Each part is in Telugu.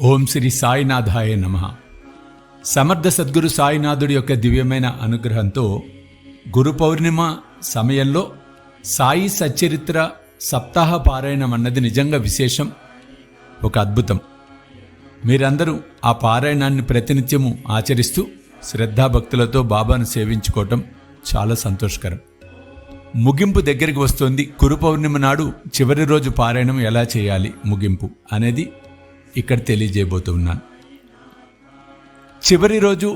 ఓం శ్రీ సాయినాథాయ నమః. సమర్థ సద్గురు సాయినాథుడి యొక్క దివ్యమైన అనుగ్రహంతో గురు పౌర్ణిమ సమయంలో సాయి సచ్చరిత్ర సప్తాహ పారాయణం అన్నది నిజంగా విశేషం, ఒక అద్భుతం. మీరందరూ ఆ పారాయణాన్ని ప్రతినిత్యము ఆచరిస్తూ శ్రద్ధాభక్తులతో బాబాను సేవించుకోవటం చాలా సంతోషకరం. ముగింపు దగ్గరికి వస్తోంది. గురు పౌర్ణిమ నాడు చివరి రోజు పారాయణం ఎలా చేయాలి, ముగింపు అనేది ఇక్కడ తెలియజేయబోతున్నాను. చివరి రోజు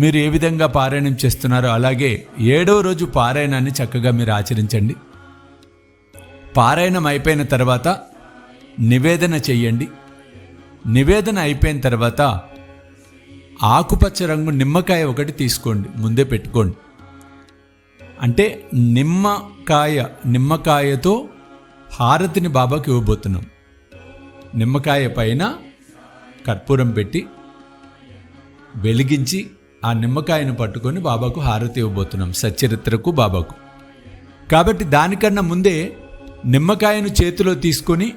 మీరు ఏ విధంగా పారాయణం చేస్తున్నారో అలాగే 7వ రోజు పారాయణాన్ని చక్కగా మీరు ఆచరించండి. పారాయణం అయిపోయిన తర్వాత నివేదన చెయ్యండి. నివేదన అయిపోయిన తర్వాత ఆకుపచ్చ రంగు నిమ్మకాయ ఒకటి తీసుకోండి, ముందే పెట్టుకోండి. అంటే నిమ్మకాయతో హారతిని బాబాకి ఇవ్వబోతున్నాం. నిమ్మకాయ పైన కర్పూరం పెట్టి వెలిగించి ఆ నిమ్మకాయను పట్టుకొని బాబాకు హారతి ఇవ్వబోతున్నాం, సచ్చరిత్రకు బాబాకు. కాబట్టి దానికన్నా ముందే నిమ్మకాయను చేతిలో తీసుకొని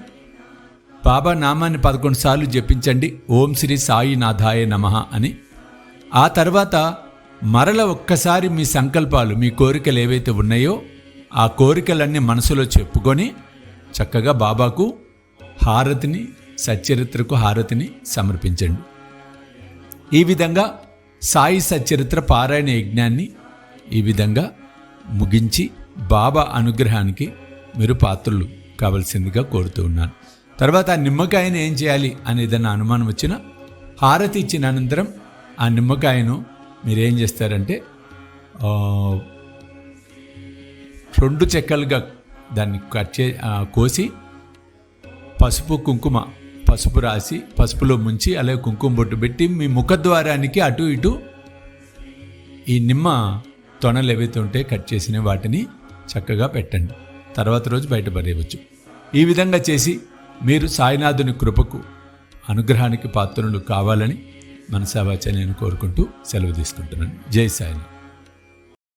బాబా నామాన్ని 11 సార్లు జపించండి, ఓం శ్రీ సాయినాథాయ నమః అని. ఆ తర్వాత మరల ఒక్కసారి మీ సంకల్పాలు, మీ కోరికలు ఏవైతే ఉన్నాయో ఆ కోరికలన్నీ మనసులో చెప్పుకొని చక్కగా బాబాకు హారతిని, సచ్చరిత్రకు హారతిని సమర్పించండి. ఈ విధంగా సాయి సచ్చరిత్ర పారాయణ యజ్ఞాన్ని ఈ విధంగా ముగించి బాబా అనుగ్రహానికి మీరు పాత్రలు కావలసిందిగా కోరుతూ ఉన్నాను. తర్వాత ఆ నిమ్మకాయను ఏం చేయాలి అని ఏదైనా అనుమానం వచ్చినా, హారతి ఇచ్చిన అనంతరం ఆ నిమ్మకాయను మీరేం చేస్తారంటే 2 చెక్కలుగా దాన్ని కోసి పసుపు రాసి పసుపులో ముంచి అలాగే కుంకుమ బొట్టు పెట్టి మీ ముఖద్వారానికి అటు ఇటు ఈ నిమ్మ తొనలు ఏవైతే ఉంటే కట్ చేసిన వాటిని చక్కగా పెట్టండి. తర్వాత రోజు బయటపడేయవచ్చు. ఈ విధంగా చేసి మీరు సాయినాథుని కృపకు, అనుగ్రహానికి పాత్రలు కావాలని మనసావాచ నేను కోరుకుంటూ సెలవు తీసుకుంటున్నాను. జై సాయినాథ్.